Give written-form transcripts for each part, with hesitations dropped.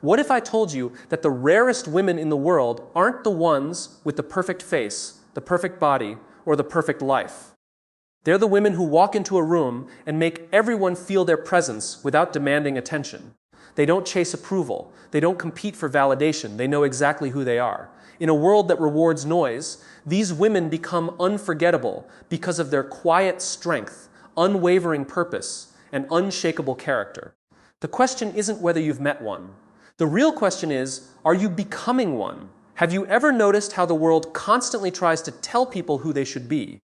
What if I told you that the rarest women in the world aren't the ones with the perfect face, the perfect body, or the perfect life? They're the women who walk into a room and make everyone feel their presence without demanding attention. They don't chase approval. They don't compete for validation. They know exactly who they are. In a world that rewards noise, these women become unforgettable because of their quiet strength, unwavering purpose, and unshakable character. The question isn't whether you've met one. The real question is, are you becoming one? Have you ever noticed how the world constantly tries to tell people who they should be?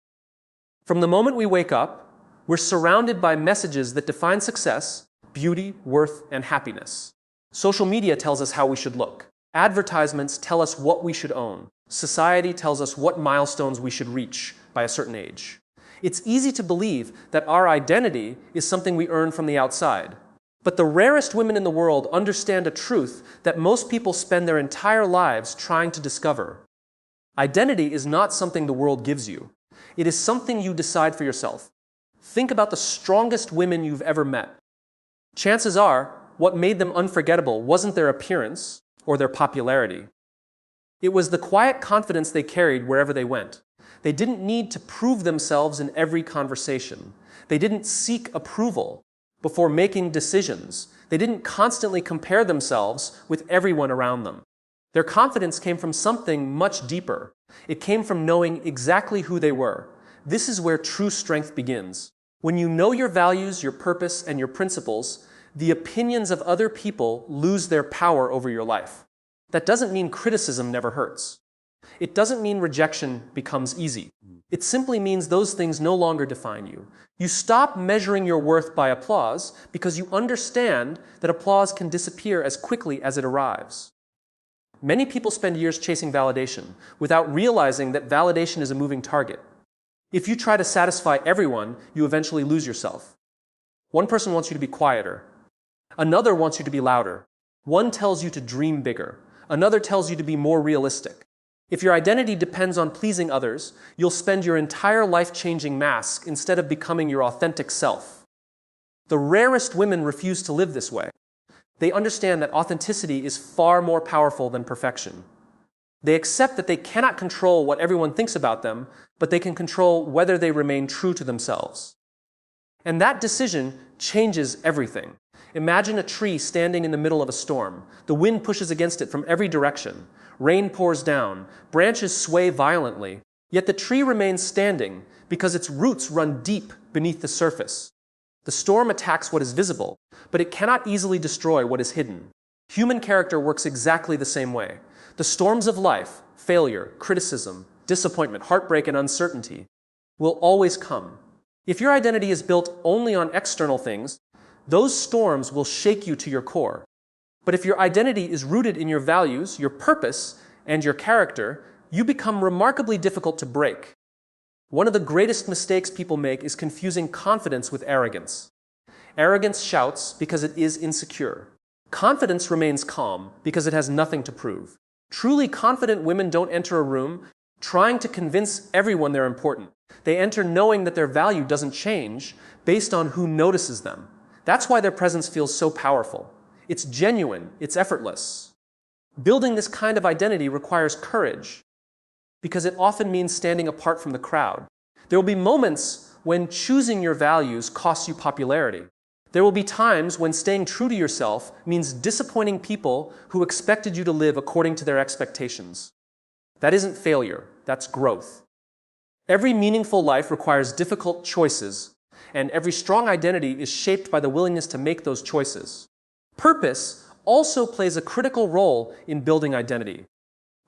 From the moment we wake up, we're surrounded by messages that define success, beauty, worth, and happiness. Social media tells us how we should look. Advertisements tell us what we should own. Society tells us what milestones we should reach by a certain age. It's easy to believe that our identity is something we earn from the outside. But the rarest women in the world understand a truth that most people spend their entire lives trying to discover. Identity is not something the world gives you. It is something you decide for yourself. Think about the strongest women you've ever met. Chances are, what made them unforgettable wasn't their appearance or their popularity. It was the quiet confidence they carried wherever they went. They didn't need to prove themselves in every conversation. They didn't seek approval before making decisions. They didn't constantly compare themselves with everyone around them. Their confidence came from something much deeper. It came from knowing exactly who they were. This is where true strength begins. When you know your values, your purpose, and your principles, the opinions of other people lose their power over your life. That doesn't mean criticism never hurts. It doesn't mean rejection becomes easy. It simply means those things no longer define you. You stop measuring your worth by applause because you understand that applause can disappear as quickly as it arrives. Many people spend years chasing validation without realizing that validation is a moving target. If you try to satisfy everyone, you eventually lose yourself. One person wants you to be quieter. Another wants you to be louder. One tells you to dream bigger. Another tells you to be more realistic. If your identity depends on pleasing others, you'll spend your entire life changing masks instead of becoming your authentic self. The rarest women refuse to live this way. They understand that authenticity is far more powerful than perfection. They accept that they cannot control what everyone thinks about them, but they can control whether they remain true to themselves. And that decision changes everything. Imagine a tree standing in the middle of a storm. The wind pushes against it from every direction. Rain pours down. Branches sway violently. Yet the tree remains standing because its roots run deep beneath the surface. The storm attacks what is visible, but it cannot easily destroy what is hidden. Human character works exactly the same way. The storms of life, failure, criticism, disappointment, heartbreak, and uncertainty will always come. If your identity is built only on external things, those storms will shake you to your core. But if your identity is rooted in your values, your purpose, and your character, you become remarkably difficult to break. One of the greatest mistakes people make is confusing confidence with arrogance. Arrogance shouts because it is insecure. Confidence remains calm because it has nothing to prove. Truly confident women don't enter a room trying to convince everyone they're important. They enter knowing that their value doesn't change based on who notices them. That's why their presence feels so powerful. It's genuine, it's effortless. Building this kind of identity requires courage because it often means standing apart from the crowd. There will be moments when choosing your values costs you popularity. There will be times when staying true to yourself means disappointing people who expected you to live according to their expectations. That isn't failure, that's growth. Every meaningful life requires difficult choices, and every strong identity is shaped by the willingness to make those choices. Purpose also plays a critical role in building identity.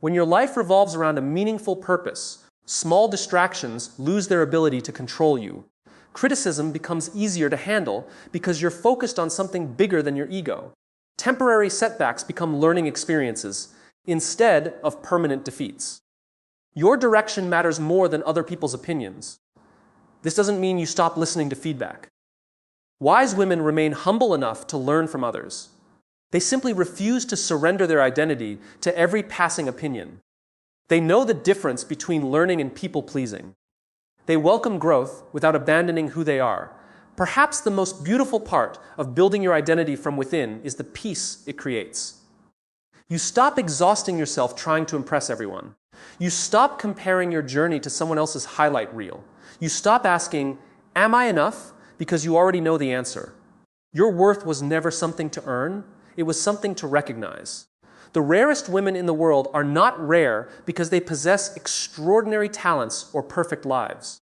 When your life revolves around a meaningful purpose, small distractions lose their ability to control you. Criticism becomes easier to handle because you're focused on something bigger than your ego. Temporary setbacks become learning experiences instead of permanent defeats. Your direction matters more than other people's opinions. This doesn't mean you stop listening to feedback. Wise women remain humble enough to learn from others. They simply refuse to surrender their identity to every passing opinion. They know the difference between learning and people-pleasing. They welcome growth without abandoning who they are. Perhaps the most beautiful part of building your identity from within is the peace it creates. You stop exhausting yourself trying to impress everyone. You stop comparing your journey to someone else's highlight reel. You stop asking, "Am I enough?" because you already know the answer. Your worth was never something to earn, it was something to recognize. The rarest women in the world are not rare because they possess extraordinary talents or perfect lives.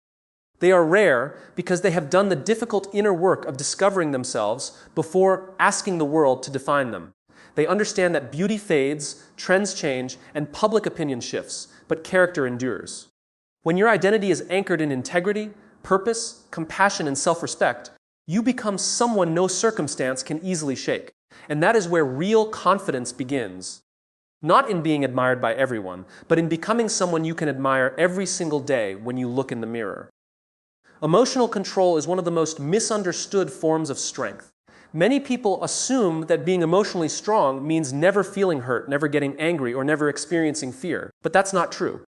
They are rare because they have done the difficult inner work of discovering themselves before asking the world to define them. They understand that beauty fades, trends change, and public opinion shifts, but character endures. When your identity is anchored in integrity, purpose, compassion, and self-respect, you become someone no circumstance can easily shake. And that is where real confidence begins. Not in being admired by everyone, but in becoming someone you can admire every single day when you look in the mirror. Emotional control is one of the most misunderstood forms of strength. Many people assume that being emotionally strong means never feeling hurt, never getting angry, or never experiencing fear. But that's not true.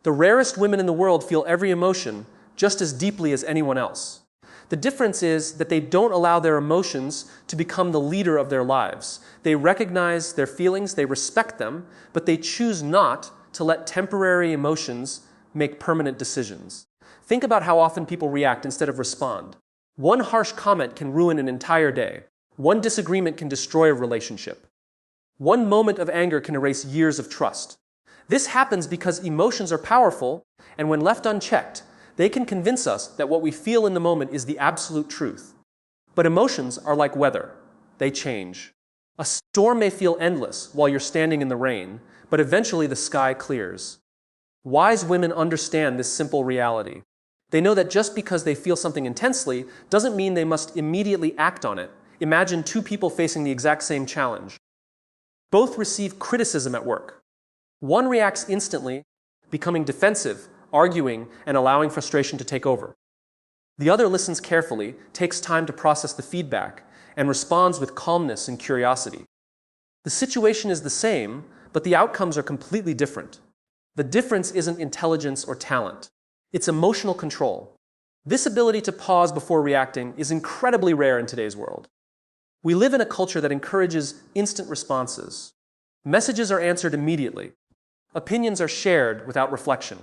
The rarest women in the world feel every emotion just as deeply as anyone else. The difference is that they don't allow their emotions to become the leader of their lives. They recognize their feelings, they respect them, but they choose not to let temporary emotions make permanent decisions. Think about how often people react instead of respond. One harsh comment can ruin an entire day. One disagreement can destroy a relationship. One moment of anger can erase years of trust. This happens because emotions are powerful, and when left unchecked, they can convince us that what we feel in the moment is the absolute truth. But emotions are like weather. They change. A storm may feel endless while you're standing in the rain, but eventually the sky clears. Wise women understand this simple reality. They know that just because they feel something intensely doesn't mean they must immediately act on it. Imagine two people facing the exact same challenge. Both receive criticism at work. One reacts instantly, becoming defensive, arguing, and allowing frustration to take over. The other listens carefully, takes time to process the feedback, and responds with calmness and curiosity. The situation is the same, but the outcomes are completely different. The difference isn't intelligence or talent. It's emotional control. This ability to pause before reacting is incredibly rare in today's world. We live in a culture that encourages instant responses. Messages are answered immediately. Opinions are shared without reflection.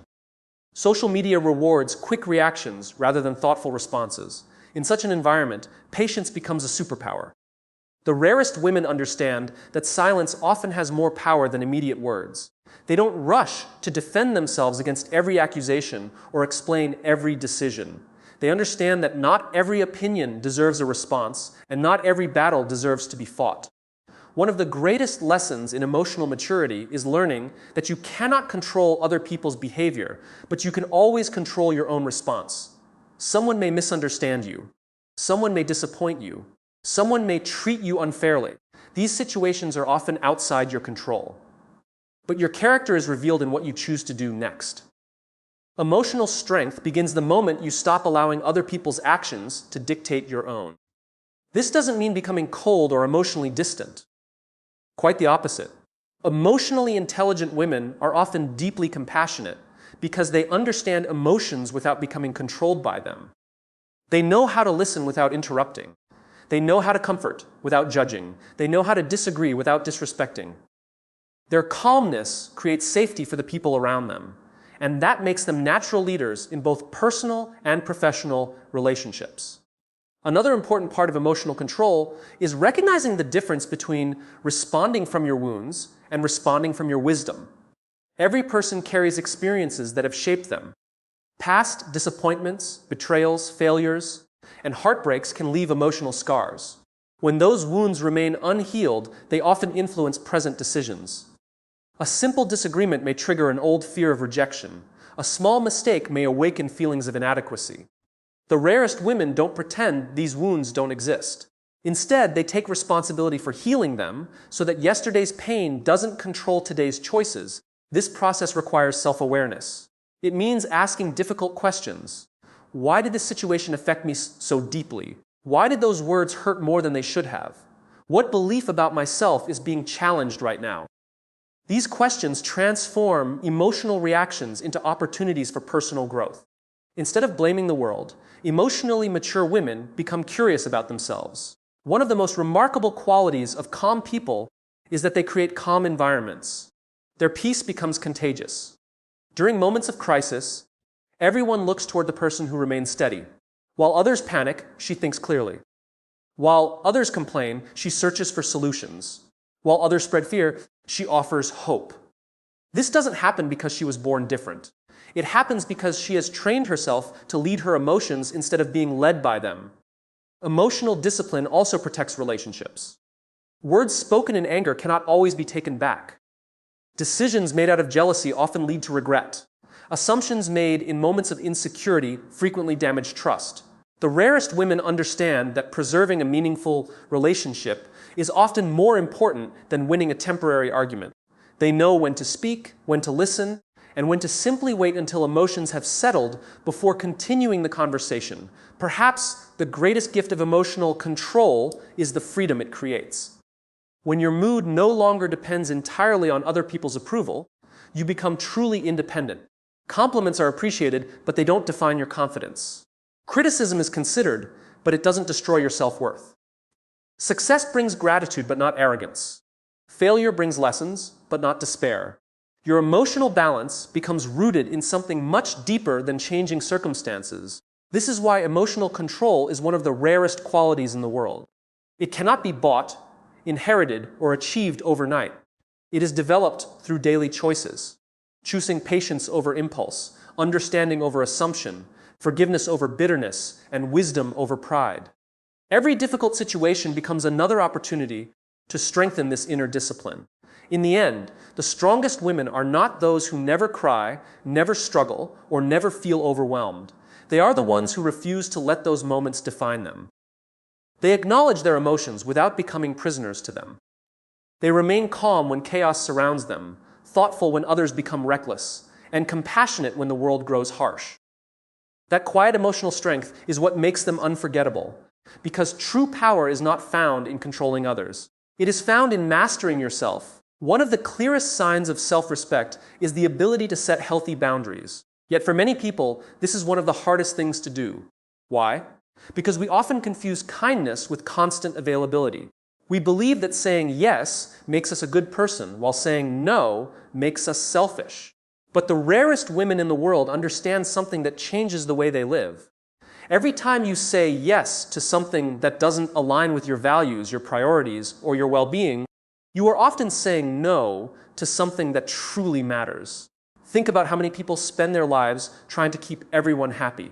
Social media rewards quick reactions rather than thoughtful responses. In such an environment, patience becomes a superpower. The rarest women understand that silence often has more power than immediate words. They don't rush to defend themselves against every accusation or explain every decision. They understand that not every opinion deserves a response, and not every battle deserves to be fought. One of the greatest lessons in emotional maturity is learning that you cannot control other people's behavior, but you can always control your own response. Someone may misunderstand you. Someone may disappoint you. Someone may treat you unfairly. These situations are often outside your control. But your character is revealed in what you choose to do next. Emotional strength begins the moment you stop allowing other people's actions to dictate your own. This doesn't mean becoming cold or emotionally distant. Quite the opposite. Emotionally intelligent women are often deeply compassionate because they understand emotions without becoming controlled by them. They know how to listen without interrupting. They know how to comfort without judging. They know how to disagree without disrespecting. Their calmness creates safety for the people around them, and that makes them natural leaders in both personal and professional relationships. Another important part of emotional control is recognizing the difference between responding from your wounds and responding from your wisdom. Every person carries experiences that have shaped them. Past disappointments, betrayals, failures, and heartbreaks can leave emotional scars. When those wounds remain unhealed, they often influence present decisions. A simple disagreement may trigger an old fear of rejection. A small mistake may awaken feelings of inadequacy. The rarest women don't pretend these wounds don't exist. Instead, they take responsibility for healing them so that yesterday's pain doesn't control today's choices. This process requires self-awareness. It means asking difficult questions. Why did this situation affect me so deeply? Why did those words hurt more than they should have? What belief about myself is being challenged right now? These questions transform emotional reactions into opportunities for personal growth. Instead of blaming the world, emotionally mature women become curious about themselves. One of the most remarkable qualities of calm people is that they create calm environments. Their peace becomes contagious. During moments of crisis, everyone looks toward the person who remains steady. While others panic, she thinks clearly. While others complain, she searches for solutions. While others spread fear, she offers hope. This doesn't happen because she was born different. It happens because she has trained herself to lead her emotions instead of being led by them. Emotional discipline also protects relationships. Words spoken in anger cannot always be taken back. Decisions made out of jealousy often lead to regret. Assumptions made in moments of insecurity frequently damage trust. The rarest women understand that preserving a meaningful relationship is often more important than winning a temporary argument. They know when to speak, when to listen, and when to simply wait until emotions have settled before continuing the conversation. Perhaps the greatest gift of emotional control is the freedom it creates. When your mood no longer depends entirely on other people's approval, you become truly independent. Compliments are appreciated, but they don't define your confidence. Criticism is considered, but it doesn't destroy your self-worth. Success brings gratitude, but not arrogance. Failure brings lessons, but not despair. Your emotional balance becomes rooted in something much deeper than changing circumstances. This is why emotional control is one of the rarest qualities in the world. It cannot be bought, inherited, or achieved overnight. It is developed through daily choices. Choosing patience over impulse, understanding over assumption, forgiveness over bitterness, and wisdom over pride. Every difficult situation becomes another opportunity to strengthen this inner discipline. In the end, the strongest women are not those who never cry, never struggle, or never feel overwhelmed. They are the ones who refuse to let those moments define them. They acknowledge their emotions without becoming prisoners to them. They remain calm when chaos surrounds them, thoughtful when others become reckless, and compassionate when the world grows harsh. That quiet emotional strength is what makes them unforgettable, because true power is not found in controlling others. It is found in mastering yourself. One of the clearest signs of self-respect is the ability to set healthy boundaries. Yet for many people, this is one of the hardest things to do. Why? Because we often confuse kindness with constant availability. We believe that saying yes makes us a good person, while saying no makes us selfish. But the rarest women in the world understand something that changes the way they live. Every time you say yes to something that doesn't align with your values, your priorities, or your well-being, you are often saying no to something that truly matters. Think about how many people spend their lives trying to keep everyone happy.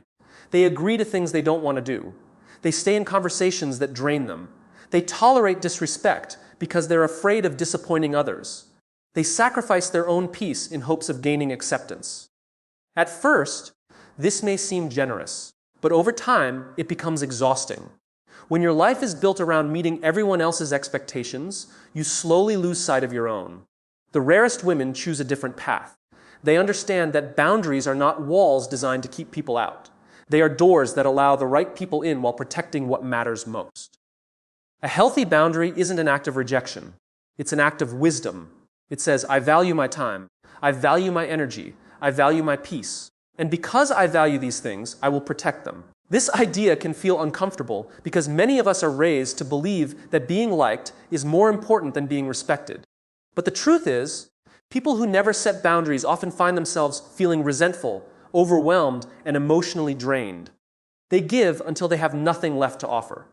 They agree to things they don't want to do. They stay in conversations that drain them. They tolerate disrespect because they're afraid of disappointing others. They sacrifice their own peace in hopes of gaining acceptance. At first, this may seem generous, but over time, it becomes exhausting. When your life is built around meeting everyone else's expectations, you slowly lose sight of your own. The rarest women choose a different path. They understand that boundaries are not walls designed to keep people out. They are doors that allow the right people in while protecting what matters most. A healthy boundary isn't an act of rejection. It's an act of wisdom. It says, I value my time. I value my energy. I value my peace. And because I value these things, I will protect them. This idea can feel uncomfortable because many of us are raised to believe that being liked is more important than being respected. But the truth is, people who never set boundaries often find themselves feeling resentful, overwhelmed, and emotionally drained. They give until they have nothing left to offer.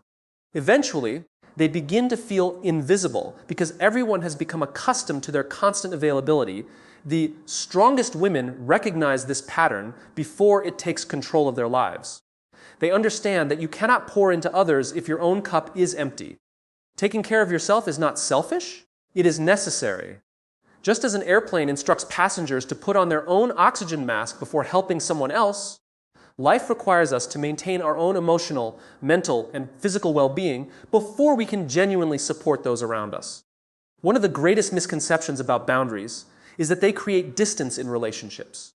Eventually, they begin to feel invisible because everyone has become accustomed to their constant availability. The strongest women recognize this pattern before it takes control of their lives. They understand that you cannot pour into others if your own cup is empty. Taking care of yourself is not selfish, it is necessary. Just as an airplane instructs passengers to put on their own oxygen mask before helping someone else, life requires us to maintain our own emotional, mental, and physical well-being before we can genuinely support those around us. One of the greatest misconceptions about boundaries is that they create distance in relationships.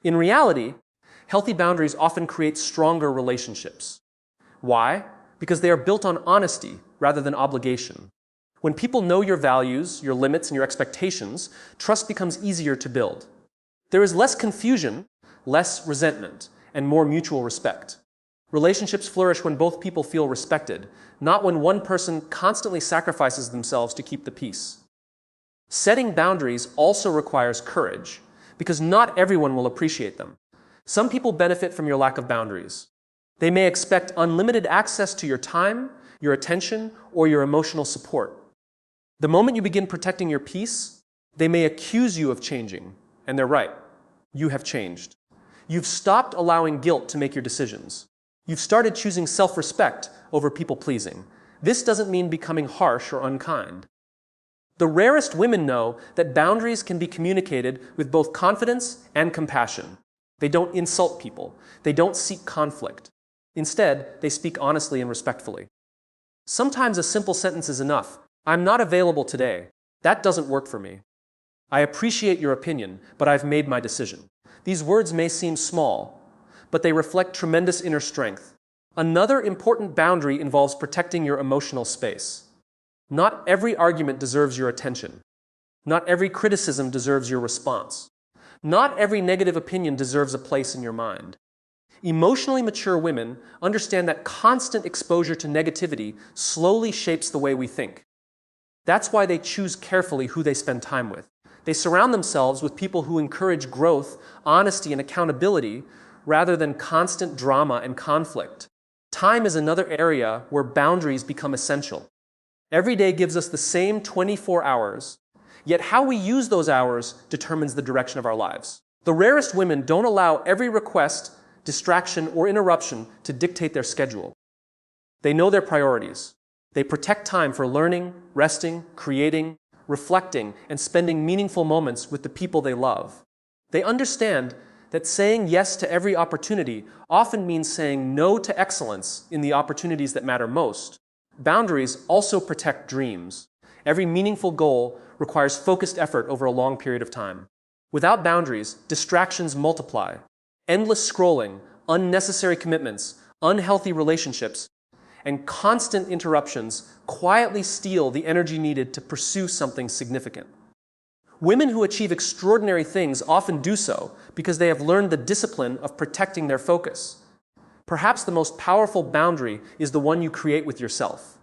In reality, healthy boundaries often create stronger relationships. Why? Because they are built on honesty rather than obligation. When people know your values, your limits, and your expectations, trust becomes easier to build. There is less confusion, less resentment, and more mutual respect. Relationships flourish when both people feel respected, not when one person constantly sacrifices themselves to keep the peace. Setting boundaries also requires courage, because not everyone will appreciate them. Some people benefit from your lack of boundaries. They may expect unlimited access to your time, your attention, or your emotional support. The moment you begin protecting your peace, they may accuse you of changing, and they're right. You have changed. You've stopped allowing guilt to make your decisions. You've started choosing self-respect over people-pleasing. This doesn't mean becoming harsh or unkind. The rarest women know that boundaries can be communicated with both confidence and compassion. They don't insult people. They don't seek conflict. Instead, they speak honestly and respectfully. Sometimes a simple sentence is enough. I'm not available today. That doesn't work for me. I appreciate your opinion, but I've made my decision. These words may seem small, but they reflect tremendous inner strength. Another important boundary involves protecting your emotional space. Not every argument deserves your attention. Not every criticism deserves your response. Not every negative opinion deserves a place in your mind. Emotionally mature women understand that constant exposure to negativity slowly shapes the way we think. That's why they choose carefully who they spend time with. They surround themselves with people who encourage growth, honesty, and accountability rather than constant drama and conflict. Time is another area where boundaries become essential. Every day gives us the same 24 hours, yet how we use those hours determines the direction of our lives. The rarest women don't allow every request, distraction, or interruption to dictate their schedule. They know their priorities. They protect time for learning, resting, creating, reflecting, and spending meaningful moments with the people they love. They understand that saying yes to every opportunity often means saying no to excellence in the opportunities that matter most. Boundaries also protect dreams. Every meaningful goal requires focused effort over a long period of time. Without boundaries, distractions multiply. Endless scrolling, unnecessary commitments, unhealthy relationships, and constant interruptions quietly steal the energy needed to pursue something significant. Women who achieve extraordinary things often do so because they have learned the discipline of protecting their focus. Perhaps the most powerful boundary is the one you create with yourself.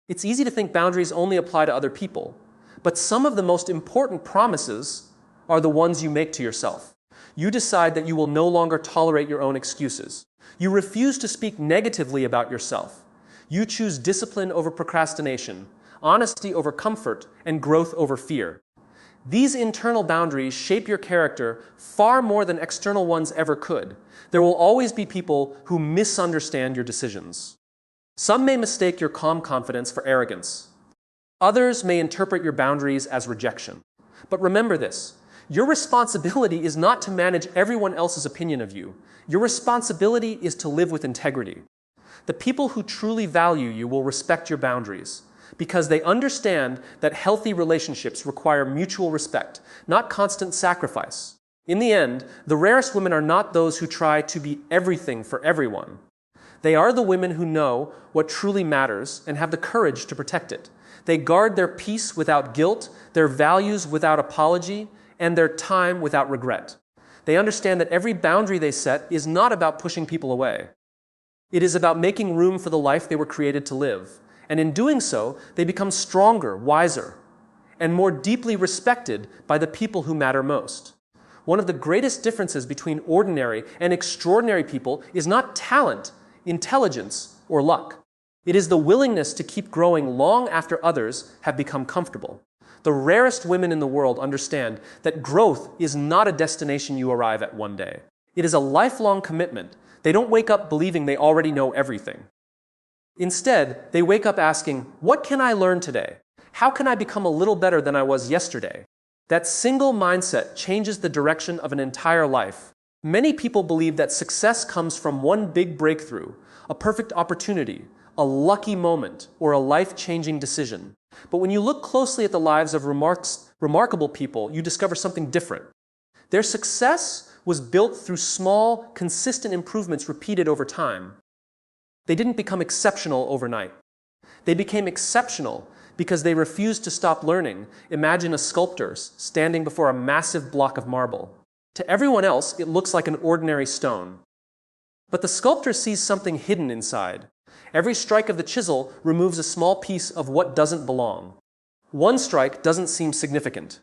It's easy to think boundaries only apply to other people, but some of the most important promises are the ones you make to yourself. You decide that you will no longer tolerate your own excuses. You refuse to speak negatively about yourself. You choose discipline over procrastination, honesty over comfort, and growth over fear. These internal boundaries shape your character far more than external ones ever could. There will always be people who misunderstand your decisions. Some may mistake your calm confidence for arrogance. Others may interpret your boundaries as rejection. But remember this, your responsibility is not to manage everyone else's opinion of you. Your responsibility is to live with integrity. The people who truly value you will respect your boundaries, because they understand that healthy relationships require mutual respect, not constant sacrifice. In the end, the rarest women are not those who try to be everything for everyone. They are the women who know what truly matters and have the courage to protect it. They guard their peace without guilt, their values without apology, and their time without regret. They understand that every boundary they set is not about pushing people away. It is about making room for the life they were created to live. And in doing so, they become stronger, wiser, and more deeply respected by the people who matter most. One of the greatest differences between ordinary and extraordinary people is not talent, intelligence, or luck. It is the willingness to keep growing long after others have become comfortable. The rarest women in the world understand that growth is not a destination you arrive at one day. It is a lifelong commitment. They don't wake up believing they already know everything. Instead, they wake up asking, what can I learn today? How can I become a little better than I was yesterday? That single mindset changes the direction of an entire life. Many people believe that success comes from one big breakthrough, a perfect opportunity, a lucky moment, or a life-changing decision. But when you look closely at the lives of remarkable people, you discover something different. Their success was built through small, consistent improvements repeated over time. They didn't become exceptional overnight. They became exceptional because they refused to stop learning. Imagine a sculptor standing before a massive block of marble. To everyone else, it looks like an ordinary stone. But the sculptor sees something hidden inside. Every strike of the chisel removes a small piece of what doesn't belong. One strike doesn't seem significant.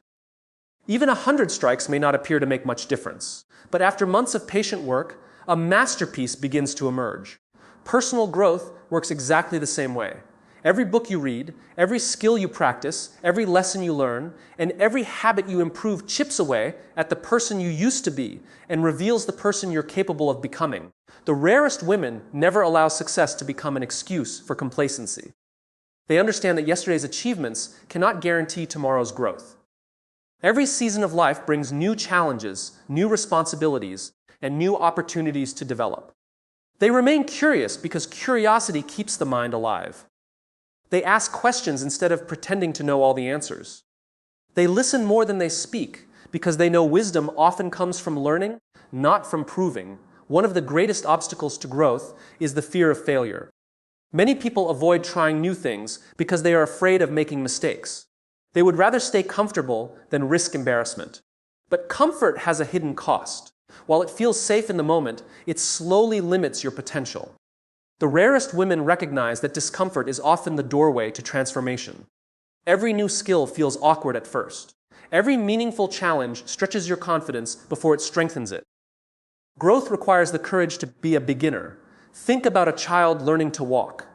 Even 100 strikes may not appear to make much difference. But after months of patient work, a masterpiece begins to emerge. Personal growth works exactly the same way. Every book you read, every skill you practice, every lesson you learn, and every habit you improve chips away at the person you used to be and reveals the person you're capable of becoming. The rarest women never allow success to become an excuse for complacency. They understand that yesterday's achievements cannot guarantee tomorrow's growth. Every season of life brings new challenges, new responsibilities, and new opportunities to develop. They remain curious because curiosity keeps the mind alive. They ask questions instead of pretending to know all the answers. They listen more than they speak because they know wisdom often comes from learning, not from proving. One of the greatest obstacles to growth is the fear of failure. Many people avoid trying new things because they are afraid of making mistakes. They would rather stay comfortable than risk embarrassment. But comfort has a hidden cost. While it feels safe in the moment, it slowly limits your potential. The rarest women recognize that discomfort is often the doorway to transformation. Every new skill feels awkward at first. Every meaningful challenge stretches your confidence before it strengthens it. Growth requires the courage to be a beginner. Think about a child learning to walk.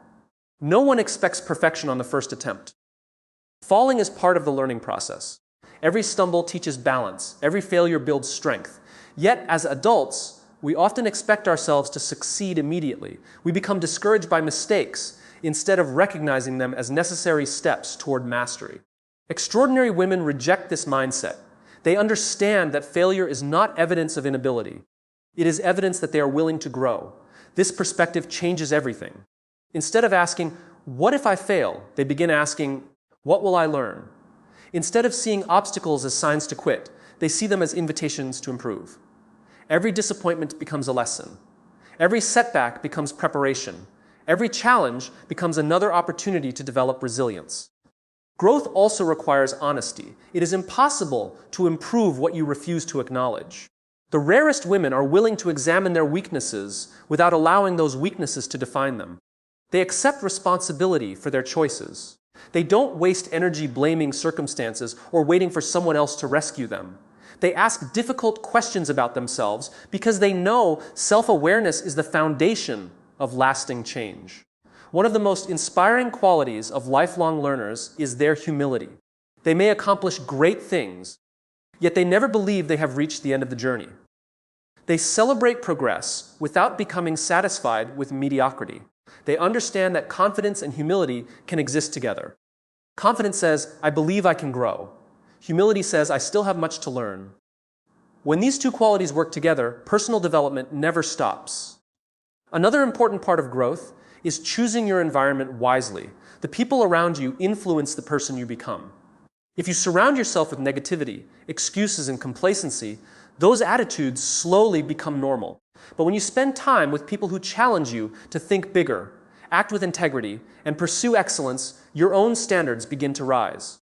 No one expects perfection on the first attempt. Falling is part of the learning process. Every stumble teaches balance. Every failure builds strength. Yet, as adults, we often expect ourselves to succeed immediately. We become discouraged by mistakes instead of recognizing them as necessary steps toward mastery. Extraordinary women reject this mindset. They understand that failure is not evidence of inability. It is evidence that they are willing to grow. This perspective changes everything. Instead of asking, "What if I fail?" they begin asking, "What will I learn?" Instead of seeing obstacles as signs to quit, they see them as invitations to improve. Every disappointment becomes a lesson. Every setback becomes preparation. Every challenge becomes another opportunity to develop resilience. Growth also requires honesty. It is impossible to improve what you refuse to acknowledge. The rarest women are willing to examine their weaknesses without allowing those weaknesses to define them. They accept responsibility for their choices. They don't waste energy blaming circumstances or waiting for someone else to rescue them. They ask difficult questions about themselves because they know self-awareness is the foundation of lasting change. One of the most inspiring qualities of lifelong learners is their humility. They may accomplish great things, yet they never believe they have reached the end of the journey. They celebrate progress without becoming satisfied with mediocrity. They understand that confidence and humility can exist together. Confidence says, "I believe I can grow." Humility says, "I still have much to learn." When these two qualities work together, personal development never stops. Another important part of growth is choosing your environment wisely. The people around you influence the person you become. If you surround yourself with negativity, excuses, and complacency, those attitudes slowly become normal. But when you spend time with people who challenge you to think bigger, act with integrity, and pursue excellence, your own standards begin to rise.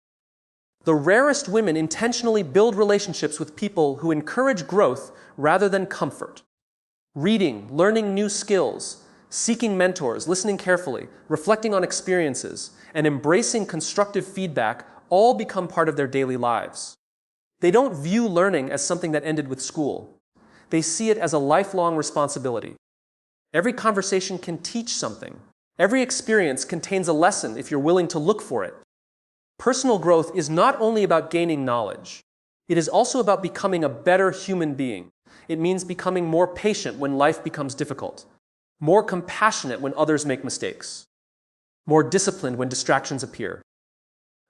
The rarest women intentionally build relationships with people who encourage growth rather than comfort. Reading, learning new skills, seeking mentors, listening carefully, reflecting on experiences, and embracing constructive feedback all become part of their daily lives. They don't view learning as something that ended with school. They see it as a lifelong responsibility. Every conversation can teach something. Every experience contains a lesson if you're willing to look for it. Personal growth is not only about gaining knowledge. It is also about becoming a better human being. It means becoming more patient when life becomes difficult, more compassionate when others make mistakes, more disciplined when distractions appear,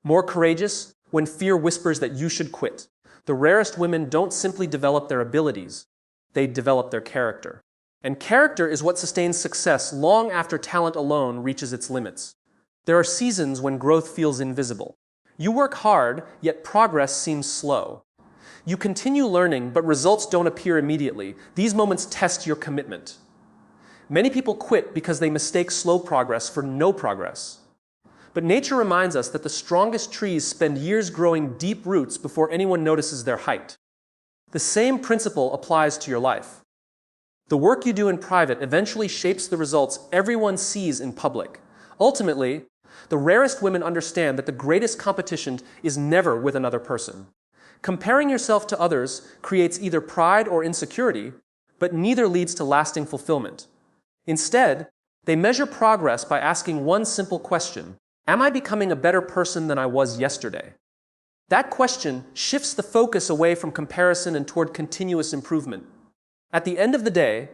more courageous when fear whispers that you should quit. The rarest women don't simply develop their abilities, they develop their character. And character is what sustains success long after talent alone reaches its limits. There are seasons when growth feels invisible. You work hard, yet progress seems slow. You continue learning, but results don't appear immediately. These moments test your commitment. Many people quit because they mistake slow progress for no progress. But nature reminds us that the strongest trees spend years growing deep roots before anyone notices their height. The same principle applies to your life. The work you do in private eventually shapes the results everyone sees in public. Ultimately, The rarest women understand that the greatest competition is never with another person. Comparing yourself to others creates either pride or insecurity, but neither leads to lasting fulfillment. Instead, they measure progress by asking one simple question: am I becoming a better person than I was yesterday? That question shifts the focus away from comparison and toward continuous improvement. At the end of the day,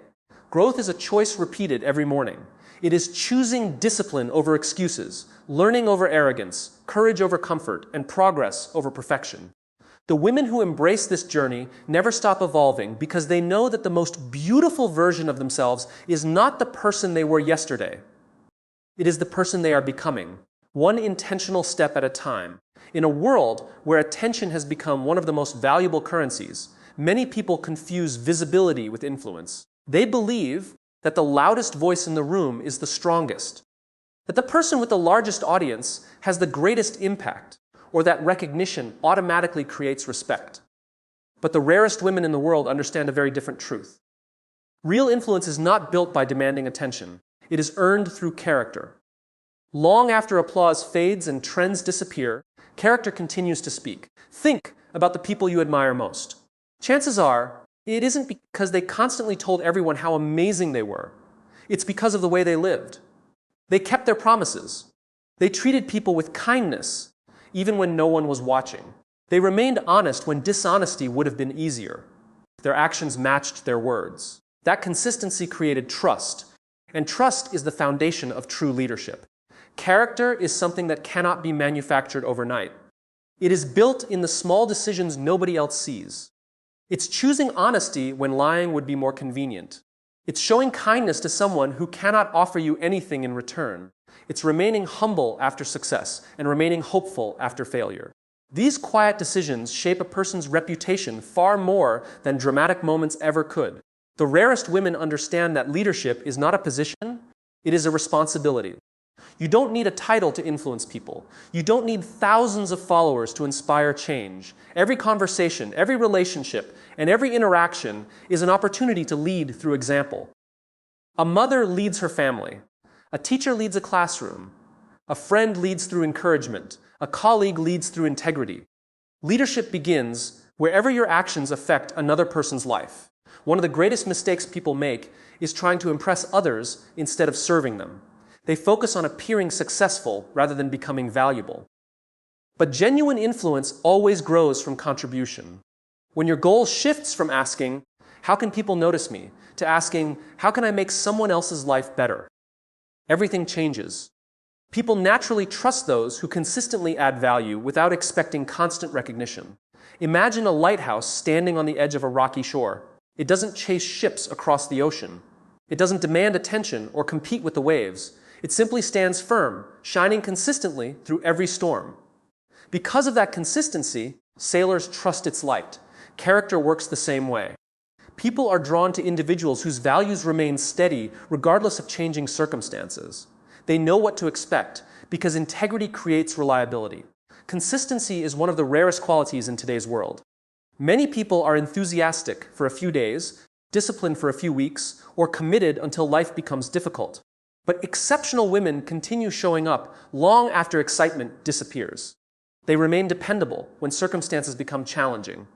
growth is a choice repeated every morning. It is choosing discipline over excuses, learning over arrogance, courage over comfort, and progress over perfection. The women who embrace this journey never stop evolving because they know that the most beautiful version of themselves is not the person they were yesterday. It is the person they are becoming, one intentional step at a time. In a world where attention has become one of the most valuable currencies, many people confuse visibility with influence. They believe that the loudest voice in the room is the strongest, that the person with the largest audience has the greatest impact, or that recognition automatically creates respect. But the rarest women in the world understand a very different truth. Real influence is not built by demanding attention. It is earned through character. Long after applause fades and trends disappear, character continues to speak. Think about the people you admire most. Chances are, it isn't because they constantly told everyone how amazing they were. It's because of the way they lived. They kept their promises. They treated people with kindness, even when no one was watching. They remained honest when dishonesty would have been easier. Their actions matched their words. That consistency created trust, and trust is the foundation of true leadership. Character is something that cannot be manufactured overnight. It is built in the small decisions nobody else sees. It's choosing honesty when lying would be more convenient. It's showing kindness to someone who cannot offer you anything in return. It's remaining humble after success and remaining hopeful after failure. These quiet decisions shape a person's reputation far more than dramatic moments ever could. The rarest women understand that leadership is not a position, it is a responsibility. You don't need a title to influence people. You don't need thousands of followers to inspire change. Every conversation, every relationship, and every interaction is an opportunity to lead through example. A mother leads her family. A teacher leads a classroom. A friend leads through encouragement. A colleague leads through integrity. Leadership begins wherever your actions affect another person's life. One of the greatest mistakes people make is trying to impress others instead of serving them. They focus on appearing successful rather than becoming valuable. But genuine influence always grows from contribution. When your goal shifts from asking, "How can people notice me?" to asking, "How can I make someone else's life better?" everything changes. People naturally trust those who consistently add value without expecting constant recognition. Imagine a lighthouse standing on the edge of a rocky shore. It doesn't chase ships across the ocean. It doesn't demand attention or compete with the waves. It simply stands firm, shining consistently through every storm. Because of that consistency, sailors trust its light. Character works the same way. People are drawn to individuals whose values remain steady regardless of changing circumstances. They know what to expect because integrity creates reliability. Consistency is one of the rarest qualities in today's world. Many people are enthusiastic for a few days, disciplined for a few weeks, or committed until life becomes difficult. But exceptional women continue showing up long after excitement disappears. They remain dependable when circumstances become challenging.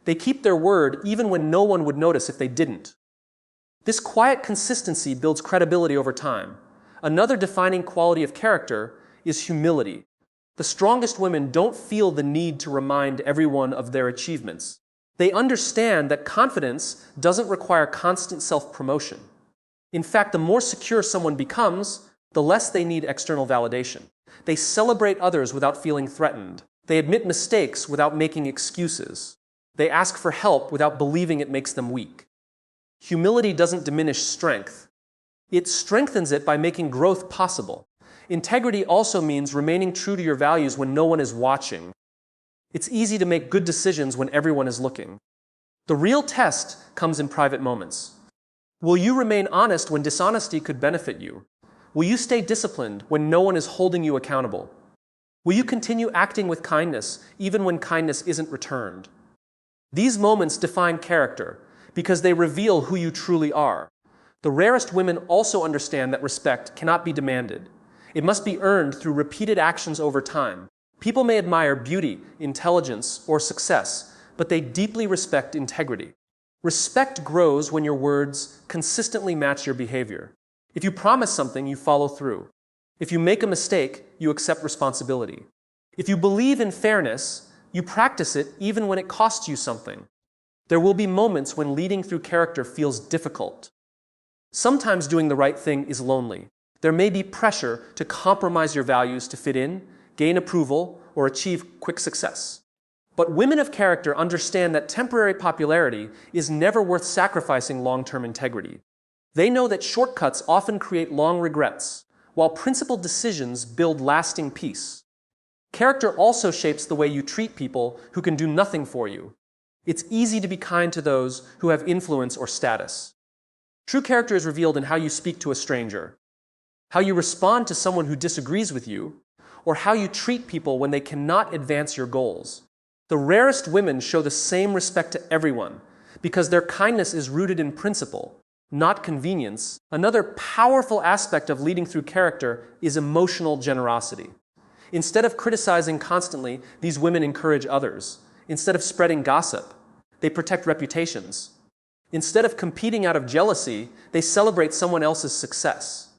They keep their word even when no one would notice if they didn't. This quiet consistency builds credibility over time. Another defining quality of character is humility. The strongest women don't feel the need to remind everyone of their achievements. They understand that confidence doesn't require constant self-promotion. In fact, the more secure someone becomes, the less they need external validation. They celebrate others without feeling threatened. They admit mistakes without making excuses. They ask for help without believing it makes them weak. Humility doesn't diminish strength. It strengthens it by making growth possible. Integrity also means remaining true to your values when no one is watching. It's easy to make good decisions when everyone is looking. The real test comes in private moments. Will you remain honest when dishonesty could benefit you? Will you stay disciplined when no one is holding you accountable? Will you continue acting with kindness even when kindness isn't returned? These moments define character because they reveal who you truly are. The rarest women also understand that respect cannot be demanded. It must be earned through repeated actions over time. People may admire beauty, intelligence, or success, but they deeply respect integrity. Respect grows when your words consistently match your behavior. If you promise something, you follow through. If you make a mistake, you accept responsibility. If you believe in fairness, you practice it even when it costs you something. There will be moments when leading through character feels difficult. Sometimes doing the right thing is lonely. There may be pressure to compromise your values to fit in, gain approval, or achieve quick success. But women of character understand that temporary popularity is never worth sacrificing long-term integrity. They know that shortcuts often create long regrets, while principled decisions build lasting peace. Character also shapes the way you treat people who can do nothing for you. It's easy to be kind to those who have influence or status. True character is revealed in how you speak to a stranger, how you respond to someone who disagrees with you, or how you treat people when they cannot advance your goals. The rarest women show the same respect to everyone because their kindness is rooted in principle, not convenience. Another powerful aspect of leading through character is emotional generosity. Instead of criticizing constantly, these women encourage others. Instead of spreading gossip, they protect reputations. Instead of competing out of jealousy, they celebrate someone else's success.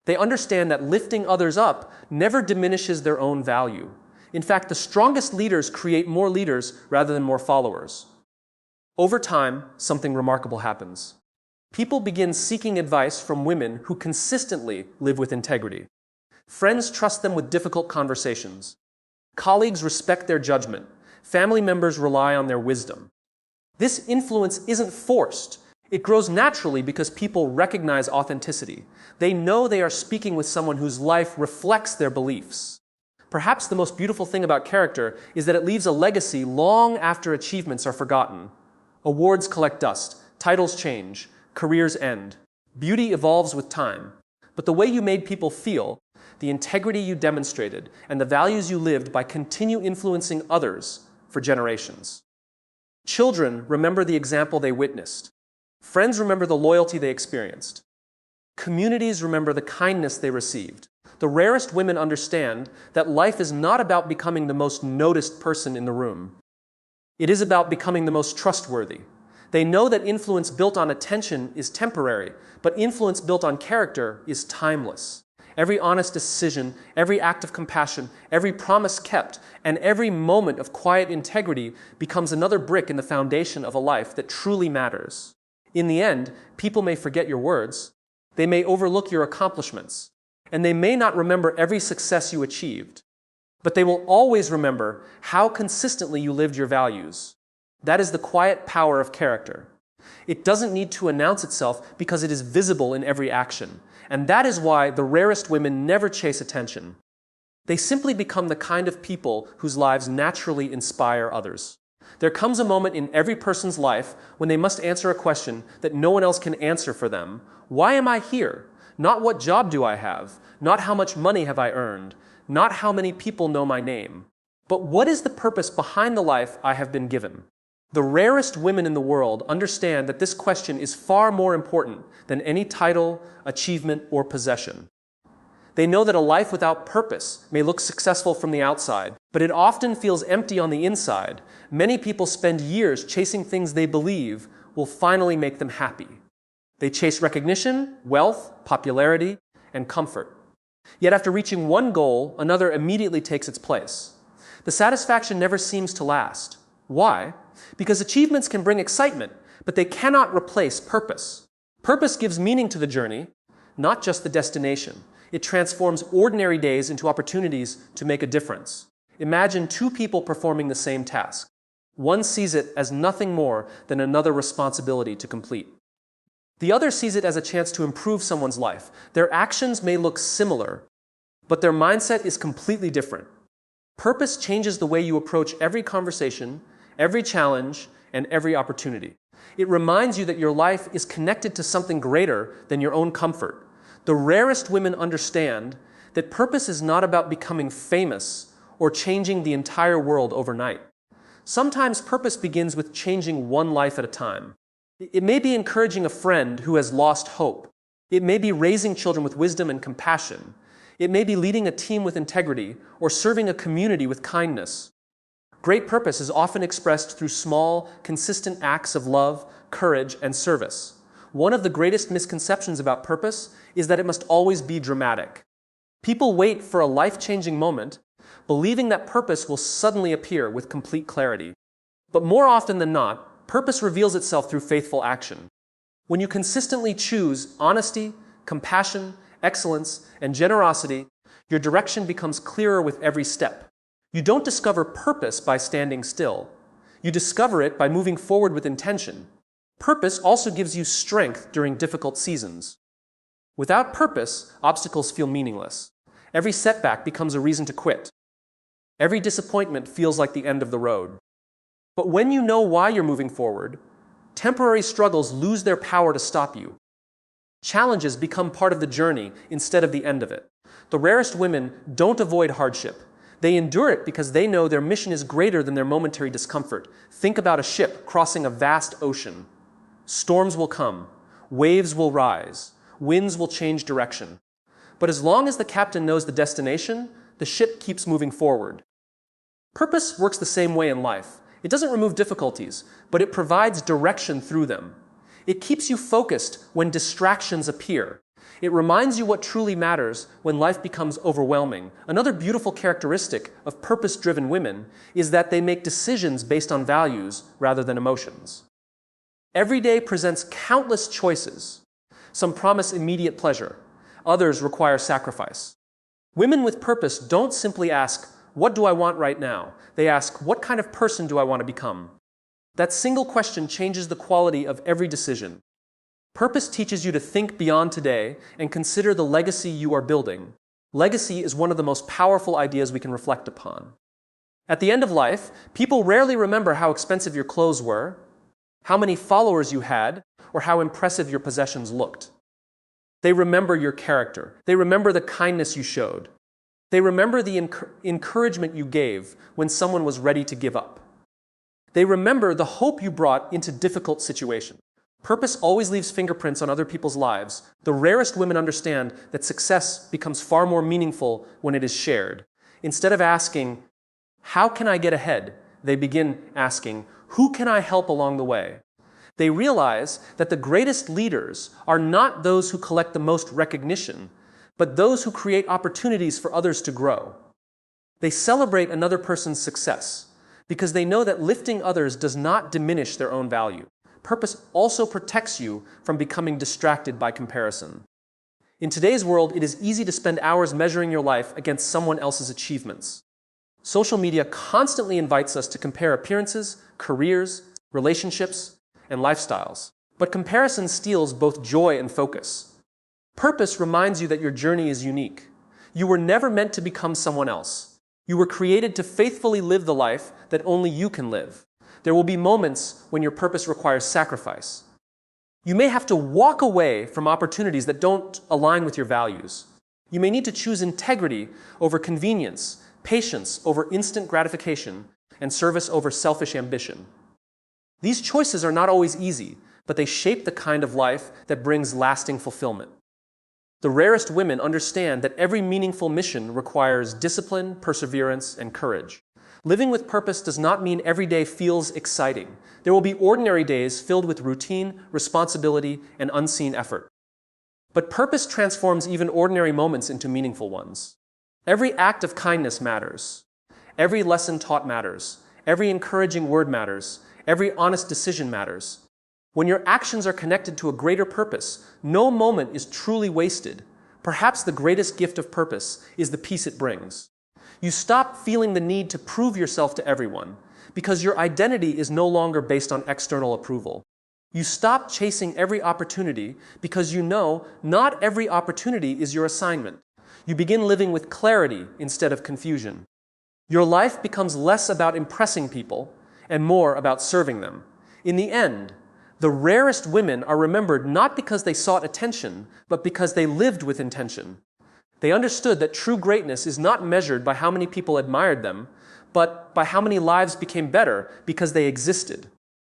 They understand that lifting others up never diminishes their own value. In fact, the strongest leaders create more leaders rather than more followers. Over time, something remarkable happens. People begin seeking advice from women who consistently live with integrity. Friends trust them with difficult conversations. Colleagues respect their judgment. Family members rely on their wisdom. This influence isn't forced. It grows naturally because people recognize authenticity. They know they are speaking with someone whose life reflects their beliefs. Perhaps the most beautiful thing about character is that it leaves a legacy long after achievements are forgotten. Awards collect dust, titles change, careers end. Beauty evolves with time. But the way you made people feel, the integrity you demonstrated, and the values you lived by continue influencing others for generations. Children remember the example they witnessed. Friends remember the loyalty they experienced. Communities remember the kindness they received. The rarest women understand that life is not about becoming the most noticed person in the room. It is about becoming the most trustworthy. They know that influence built on attention is temporary, but influence built on character is timeless. Every honest decision, every act of compassion, every promise kept, and every moment of quiet integrity becomes another brick in the foundation of a life that truly matters. In the end, people may forget your words, they may overlook your accomplishments, and they may not remember every success you achieved, but they will always remember how consistently you lived your values. That is the quiet power of character. It doesn't need to announce itself because it is visible in every action, and that is why the rarest women never chase attention. They simply become the kind of people whose lives naturally inspire others. There comes a moment in every person's life when they must answer a question that no one else can answer for them. Why am I here? Not what job do I have, not how much money have I earned, not how many people know my name, but what is the purpose behind the life I have been given? The rarest women in the world understand that this question is far more important than any title, achievement, or possession. They know that a life without purpose may look successful from the outside, but it often feels empty on the inside. Many people spend years chasing things they believe will finally make them happy. They chase recognition, wealth, popularity, and comfort. Yet after reaching one goal, another immediately takes its place. The satisfaction never seems to last. Why? Because achievements can bring excitement, but they cannot replace purpose. Purpose gives meaning to the journey, not just the destination. It transforms ordinary days into opportunities to make a difference. Imagine two people performing the same task. One sees it as nothing more than another responsibility to complete. The other sees it as a chance to improve someone's life. Their actions may look similar, but their mindset is completely different. Purpose changes the way you approach every conversation, every challenge, and every opportunity. It reminds you that your life is connected to something greater than your own comfort. The rarest women understand that purpose is not about becoming famous or changing the entire world overnight. Sometimes purpose begins with changing one life at a time. It may be encouraging a friend who has lost hope. It may be raising children with wisdom and compassion. It may be leading a team with integrity or serving a community with kindness. Great purpose is often expressed through small, consistent acts of love, courage, and service. One of the greatest misconceptions about purpose is that it must always be dramatic. People wait for a life-changing moment, believing that purpose will suddenly appear with complete clarity. But more often than not, purpose reveals itself through faithful action. When you consistently choose honesty, compassion, excellence, and generosity, your direction becomes clearer with every step. You don't discover purpose by standing still. You discover it by moving forward with intention. Purpose also gives you strength during difficult seasons. Without purpose, obstacles feel meaningless. Every setback becomes a reason to quit. Every disappointment feels like the end of the road. But when you know why you're moving forward, temporary struggles lose their power to stop you. Challenges become part of the journey instead of the end of it. The rarest women don't avoid hardship. They endure it because they know their mission is greater than their momentary discomfort. Think about a ship crossing a vast ocean. Storms will come, waves will rise, winds will change direction. But as long as the captain knows the destination, the ship keeps moving forward. Purpose works the same way in life. It doesn't remove difficulties, but it provides direction through them. It keeps you focused when distractions appear. It reminds you what truly matters when life becomes overwhelming. Another beautiful characteristic of purpose-driven women is that they make decisions based on values rather than emotions. Every day presents countless choices. Some promise immediate pleasure. Others require sacrifice. Women with purpose don't simply ask, "What do I want right now?" They ask, "What kind of person do I want to become?" That single question changes the quality of every decision. Purpose teaches you to think beyond today and consider the legacy you are building. Legacy is one of the most powerful ideas we can reflect upon. At the end of life, people rarely remember how expensive your clothes were, how many followers you had, or how impressive your possessions looked. They remember your character. They remember the kindness you showed. They remember the encouragement you gave when someone was ready to give up. They remember the hope you brought into difficult situations. Purpose always leaves fingerprints on other people's lives. The rarest women understand that success becomes far more meaningful when it is shared. Instead of asking, "How can I get ahead?" they begin asking, "Who can I help along the way?" They realize that the greatest leaders are not those who collect the most recognition, but those who create opportunities for others to grow. They celebrate another person's success because they know that lifting others does not diminish their own value. Purpose also protects you from becoming distracted by comparison. In today's world, it is easy to spend hours measuring your life against someone else's achievements. Social media constantly invites us to compare appearances, careers, relationships, and lifestyles. But comparison steals both joy and focus. Purpose reminds you that your journey is unique. You were never meant to become someone else. You were created to faithfully live the life that only you can live. There will be moments when your purpose requires sacrifice. You may have to walk away from opportunities that don't align with your values. You may need to choose integrity over convenience, patience over instant gratification, and service over selfish ambition. These choices are not always easy, but they shape the kind of life that brings lasting fulfillment. The rarest women understand that every meaningful mission requires discipline, perseverance, and courage. Living with purpose does not mean every day feels exciting. There will be ordinary days filled with routine, responsibility, and unseen effort. But purpose transforms even ordinary moments into meaningful ones. Every act of kindness matters. Every lesson taught matters. Every encouraging word matters. Every honest decision matters. When your actions are connected to a greater purpose, no moment is truly wasted. Perhaps the greatest gift of purpose is the peace it brings. You stop feeling the need to prove yourself to everyone because your identity is no longer based on external approval. You stop chasing every opportunity because you know not every opportunity is your assignment. You begin living with clarity instead of confusion. Your life becomes less about impressing people and more about serving them. In the end, the rarest women are remembered not because they sought attention, but because they lived with intention. They understood that true greatness is not measured by how many people admired them, but by how many lives became better because they existed.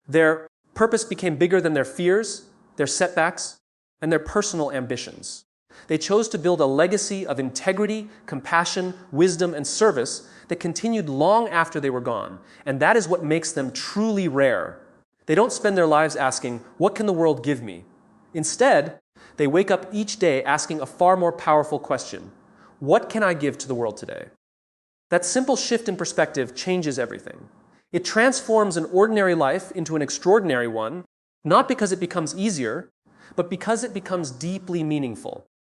Their purpose became bigger than their fears, their setbacks, and their personal ambitions. They chose to build a legacy of integrity, compassion, wisdom, and service that continued long after they were gone. And that is what makes them truly rare. They don't spend their lives asking, "What can the world give me?" Instead, they wake up each day asking a far more powerful question: "What can I give to the world today?" That simple shift in perspective changes everything. It transforms an ordinary life into an extraordinary one, not because it becomes easier, but because it becomes deeply meaningful.